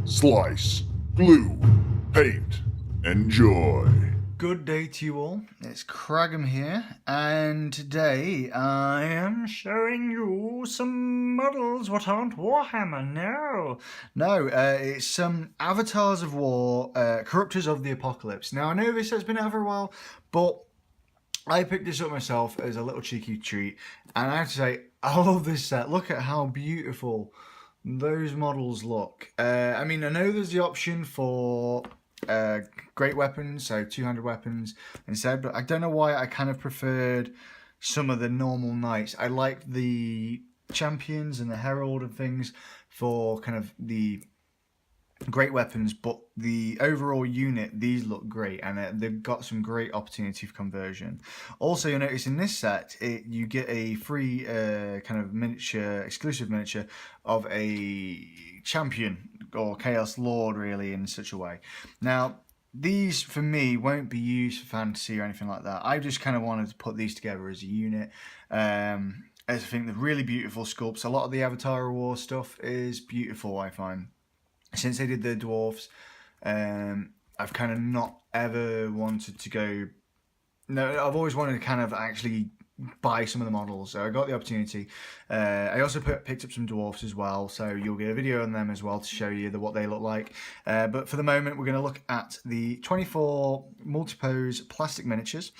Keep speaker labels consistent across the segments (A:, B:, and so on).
A: slice, glue, paint, enjoy.
B: Good day to you all, it's Cragum here, and today I am showing you some models what aren't Warhammer, it's some Avatars of War, Corruptors of the Apocalypse. Now I know this has been out for a while, but I picked this up myself as a little cheeky treat, and I have to say, I love this set. Look at how beautiful those models look. I mean, I know there's the option for great weapons, so 200 weapons instead, but I don't know why I kind of preferred some of the normal knights. I liked the champions and the herald and things for kind of the great weapons, but the overall unit, these look great, and they've got some great opportunity for conversion. Also, you'll notice in this set, you get a free kind of miniature, exclusive miniature of a champion or Chaos Lord, really, in such a way. Now, these for me won't be used for fantasy or anything like that. I just kind of wanted to put these together as a unit. As I think they're really beautiful sculpts. A lot of the Avatar War stuff is beautiful, I find. Since they did the dwarves, I've kind of not ever wanted to go. No, I've always wanted to kind of actually buy some of the models, so I got the opportunity. I also picked up some dwarfs as well, so you'll get a video on them as well to show you what they look like. But for the moment, we're going to look at the 24 multi-pose plastic miniatures.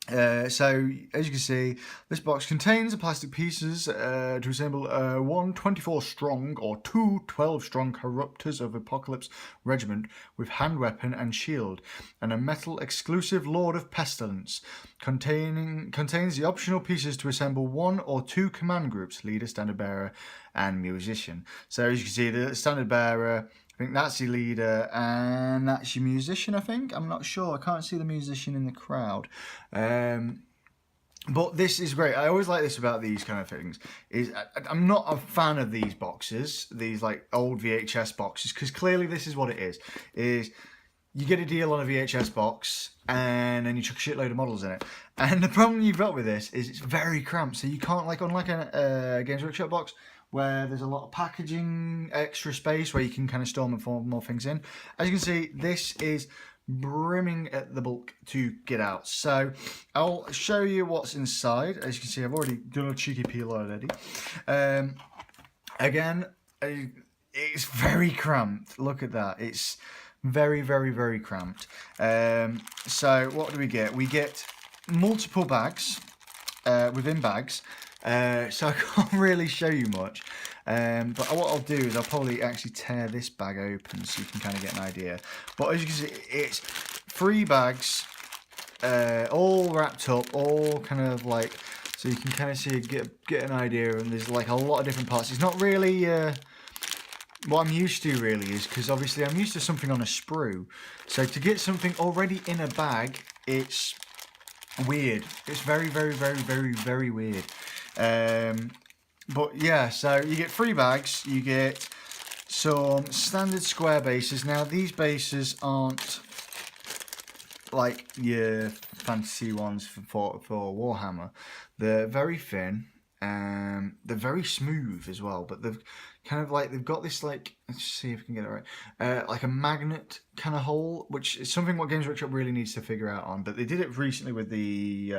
B: So, as you can see, this box contains the plastic pieces to assemble one 24 strong or two 12 strong Corruptors of Apocalypse regiment with hand weapon and shield, and a metal exclusive Lord of Pestilence. Contains the optional pieces to assemble one or two command groups, leader, standard bearer, and musician. So, as you can see, the standard bearer, I think that's your leader, and that's your musician, I think. I'm not sure. I can't see the musician in the crowd. But this is great. I always like this about these kind of things. I'm not a fan of these boxes, these like old VHS boxes, because clearly this is what it is you get a deal on a VHS box, and then you chuck a shitload of models in it. And the problem you've got with this is it's very cramped, so you can't, like, unlike a Games Workshop box, where there's a lot of packaging, extra space where you can kind of store more things in. As you can see, this is brimming at the bulk to get out. So I'll show you what's inside. As you can see, I've already done a cheeky peel already. Again, it's very cramped. Look at that. It's very, very, very cramped. So what do we get? We get multiple bags within bags. So I can't really show you much, but what I'll do is I'll probably actually tear this bag open so you can kind of get an idea. But as you can see, it's 3 bags, all wrapped up, all kind of like, so you can kind of see, get an idea, and there's like a lot of different parts. It's not really what I'm used to, really, is because obviously I'm used to something on a sprue, so to get something already in a bag, it's weird. It's very, very, very, very, very weird. But yeah, so you get 3 bags, you get some standard square bases. Now these bases aren't like your fantasy ones for Warhammer. They're very thin, they're very smooth as well, but they've kind of like, they've got this, like, let's see if we can get it right, like a magnet kind of hole, which is something what Games Workshop really needs to figure out on. But they did it recently with the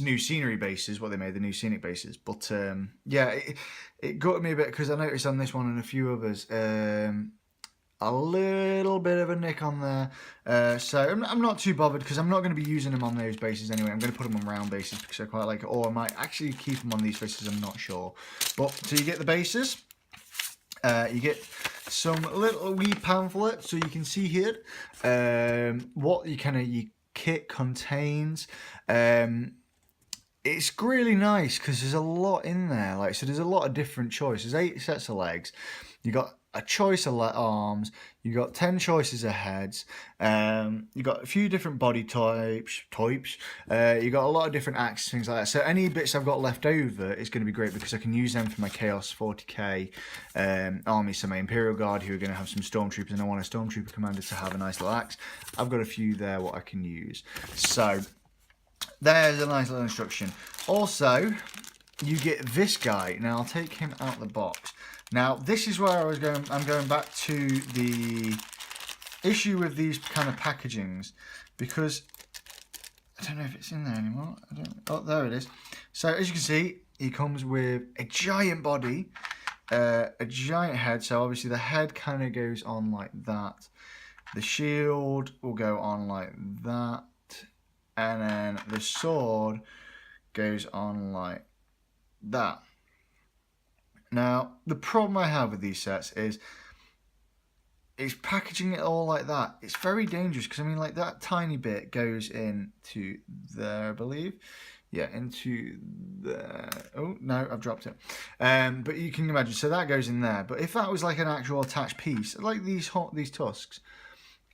B: new scenery bases, what they made, the new scenic bases. But yeah, it got me a bit, because I noticed on this one and a few others, a little bit of a nick on there. So I'm not too bothered, because I'm not going to be using them on those bases anyway. I'm going to put them on round bases because I quite like it, or I might actually keep them on these bases, I'm not sure. But so you get the bases, you get some little wee pamphlets, so you can see here what your kit contains. It's really nice because there's a lot in there. Like, so there's a lot of different choices. 8 sets of legs. You got a choice of arms. You got 10 choices of heads. You got a few different body types. You got a lot of different axes, things like that. So any bits I've got left over is going to be great, because I can use them for my Chaos 40k army. So my Imperial Guard, who are going to have some Stormtroopers, and I want a Stormtrooper commander to have a nice little axe. I've got a few there what I can use. So there's a nice little instruction. Also, you get this guy. Now I'll take him out of the box. Now, this is where I'm going back to the issue with these kind of packagings, because I don't know if it's in there anymore. Oh, there it is. So as you can see, he comes with a giant body, a giant head. So obviously the head kind of goes on like that. The shield will go on like that, and then the sword goes on like that. Now, the problem I have with these sets is packaging it all like that. It's very dangerous, because I mean, like, that tiny bit goes into there, I believe. Yeah, into there. Oh, no, I've dropped it. But you can imagine, so that goes in there. But if that was like an actual attached piece, like these tusks,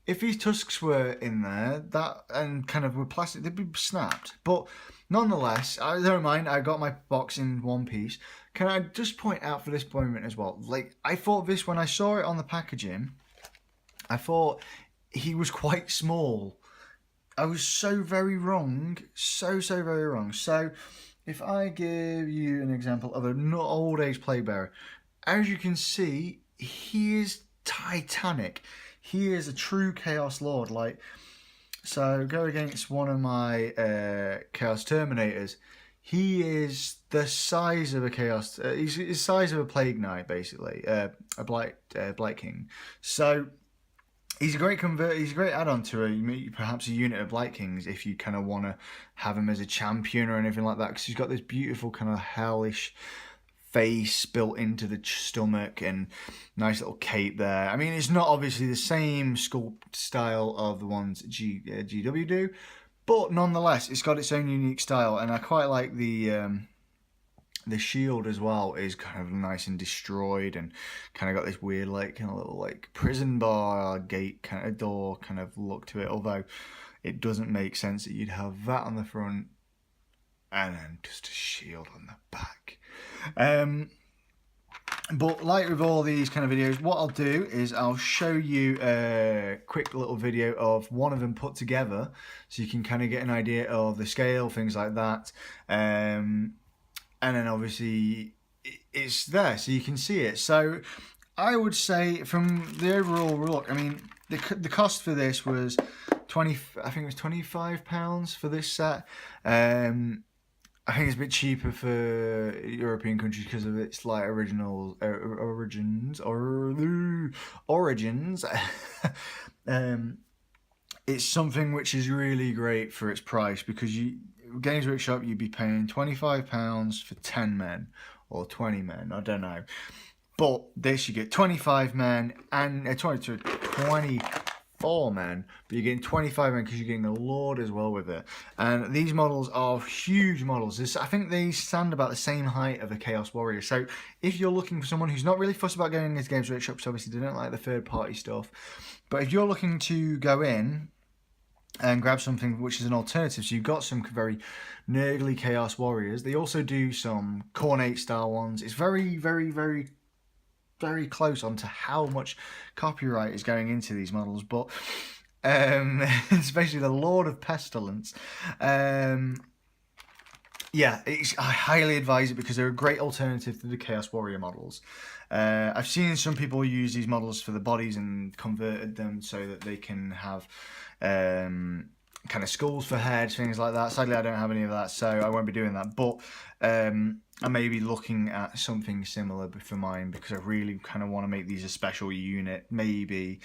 B: if these tusks were in there, that and kind of with plastic, they'd be snapped. But nonetheless, I don't mind. I got my box in one piece. Can I just point out for this moment as well? Like, I thought this when I saw it on the packaging, I thought he was quite small. I was so very wrong. So very wrong. So, if I give you an example of an old age plague bearer, as you can see, he is titanic. He is a true Chaos Lord. Like, so go against one of my Chaos Terminators. He is the size of a Chaos. He's the size of a Plague Knight, basically, a Blight King. So he's a great He's a great add-on to perhaps a unit of Blight Kings if you kind of want to have him as a champion or anything like that, because he's got this beautiful kind of hellish face built into the stomach and nice little cape there. I mean, it's not obviously the same sculpt style of the ones GW do, but nonetheless, it's got its own unique style, and I quite like the shield as well. Is kind of nice and destroyed, and kind of got this weird like kind of little like prison bar gate kind of door kind of look to it. Although it doesn't make sense that you'd have that on the front and then just a shield on the back. But like with all these kind of videos, what I'll do is I'll show you a quick little video of one of them put together, so you can kind of get an idea of the scale, things like that. And then obviously it's there, so you can see it. So I would say from the overall look, I mean, the cost for this was I think it was £25 for this set. I think it's a bit cheaper for European countries because of its like origins. It's something which is really great for its price, because Games Workshop, you'd be paying £25 for 10 men or 20 men, I don't know. But this, you get 25 men and 24 men, but you're getting 25 men because you're getting a Lord as well with it. And these models are huge models. I think they stand about the same height of a Chaos Warrior. So if you're looking for someone who's not really fussed about going into Games Workshop, because obviously they don't like the third-party stuff, but if you're looking to go in and grab something which is an alternative, so you've got some very Nurgle Chaos Warriors. They also do some Cornate style ones. It's very close onto how much copyright is going into these models, but especially the Lord of Pestilence. Yeah, I highly advise it because they're a great alternative to the Chaos Warrior models. I've seen some people use these models for the bodies and converted them so that they can have kind of skulls for heads, things like that. Sadly, I don't have any of that, so I won't be doing that. But I may be looking at something similar for mine, because I really kind of want to make these a special unit. Maybe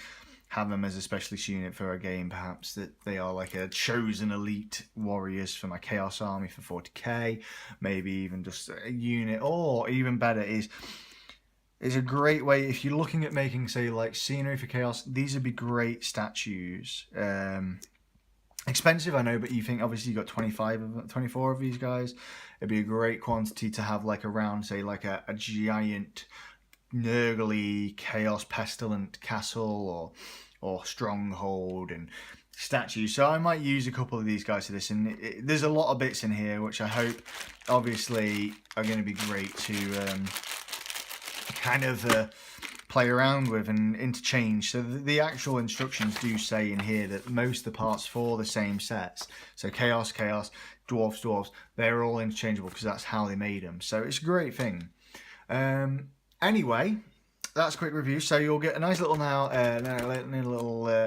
B: have them as a specialist unit for a game, perhaps, that they are like a chosen elite warriors for my Chaos Army for 40k. Maybe even just a unit, or even better is a great way, if you're looking at making, say, like scenery for Chaos, these would be great statues. Expensive, I know, but you think obviously you've got 24 of these guys. It'd be a great quantity to have like around, say, like a giant Nurgle Chaos Pestilent castle or stronghold and statues. So I might use a couple of these guys for this, and there's a lot of bits in here which I hope obviously are going to be great to kind of play around with and interchange. So the actual instructions do say in here that most of the parts for the same sets, so Chaos, Dwarves, they're all interchangeable because that's how they made them. So it's a great thing. Anyway, that's a quick review. So you'll get a nice little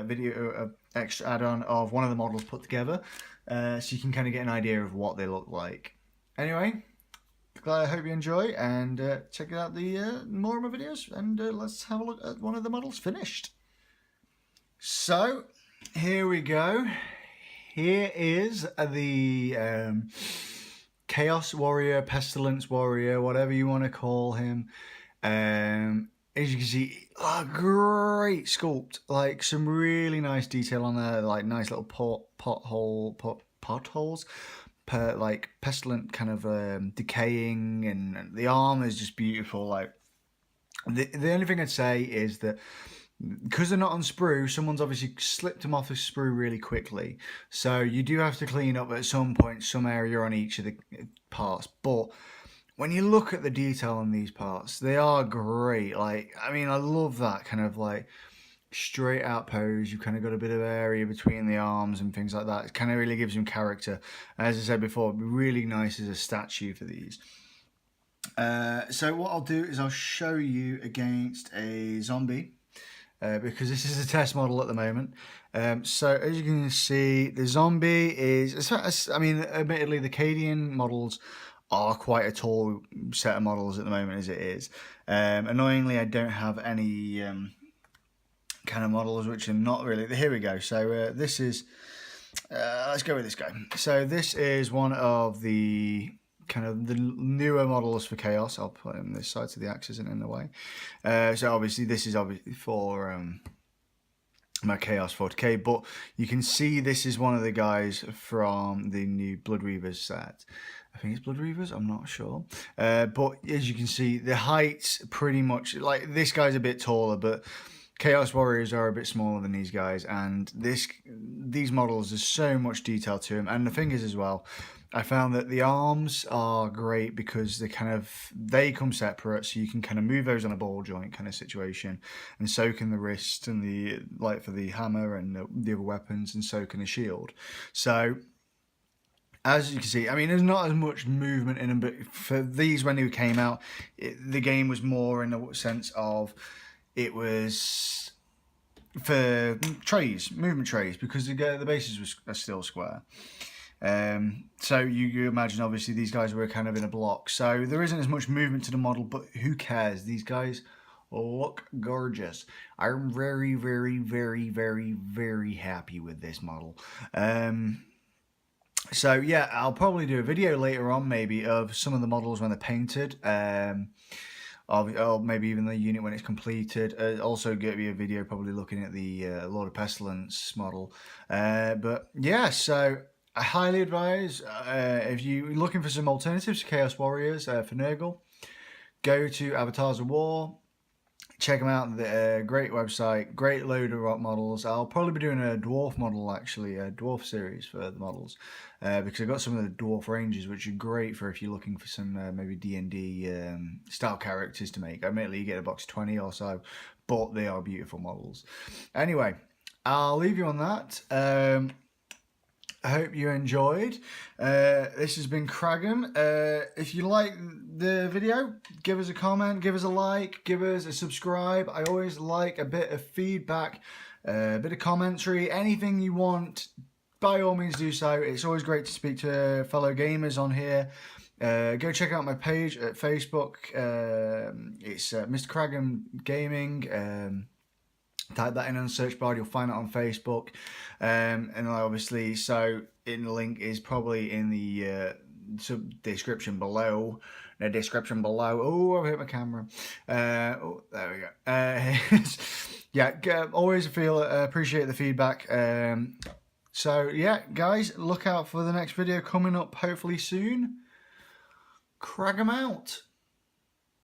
B: video extra add-on of one of the models put together, so you can kind of get an idea of what they look like. Anyway, I hope you enjoy, and check out the more of my videos, and let's have a look at one of the models finished. So here we go. Here is the Chaos Warrior, Pestilence Warrior, whatever you want to call him. As you can see, great sculpt, like some really nice detail on there, like nice little potholes, like pestilent kind of decaying, and the armor is just beautiful. Like the only thing I'd say is that because they're not on sprue, someone's obviously slipped them off the sprue really quickly, so you do have to clean up at some point some area on each of the parts. But when you look at the detail on these parts, they are great. Like, I mean, I love that kind of like straight out pose. You've kind of got a bit of area between the arms and things like that. It kind of really gives them character. As I said before, it'd be really nice as a statue for these. So what I'll do is I'll show you against a zombie, because this is a test model at the moment. So as you can see, the zombie is, I mean, admittedly, the Cadian models are quite a tall set of models at the moment as it is. Annoyingly, I don't have any kind of models which are not really. Here we go. So this is, let's go with this guy. So this is one of the kind of the newer models for Chaos. I'll put him this side so the axe isn't in the way. So obviously this is obviously for my Chaos 40k, but you can see this is one of the guys from the new Blood Reavers set. I think it's Blood Reavers, I'm not sure. But as you can see, the height's pretty much, like, this guy's a bit taller, but Chaos Warriors are a bit smaller than these guys, and these models, there's so much detail to them. And the thing is as well, I found that the arms are great because they come separate, so you can kind of move those on a ball joint kind of situation, and so can the wrist and the, like, for the hammer and the other weapons, and so can the shield. So as you can see, I mean, there's not as much movement in them, but for these, when they came out, the game was more in the sense of it was for trays, movement trays, because the bases are still square. So you imagine, obviously, these guys were kind of in a block, so there isn't as much movement to the model, but who cares? These guys look gorgeous. I'm very, very, very, very, very happy with this model. So yeah, I'll probably do a video later on, maybe, of some of the models when they're painted, or maybe even the unit when it's completed. Also get me a video probably looking at the Lord of Pestilence model. But yeah, so I highly advise, if you're looking for some alternatives to Chaos Warriors for Nurgle, go to Avatars of War. Check them out. The great website, great load of rock models. I'll probably be doing a dwarf model, actually, a dwarf series for the models, because I've got some of the dwarf ranges, which are great for if you're looking for some maybe D&D style characters to make. Admittedly, you get a box of 20 or so, but they are beautiful models. Anyway, I'll leave you on that. I hope you enjoyed. This has been Cragum. If you like the video, give us a comment, give us a like, give us a subscribe. I always like a bit of feedback, a bit of commentary, anything you want, by all means do so. It's always great to speak to fellow gamers on here. Go check out my page at Facebook. It's MrCragum Gaming. Type that in on the search bar, you'll find it on Facebook. And obviously, so in the link is probably in the description below. The description below. Oh, I've hit my camera. Oh, there we go. Yeah, always appreciate the feedback. So yeah, guys, look out for the next video coming up hopefully soon. Cragum out.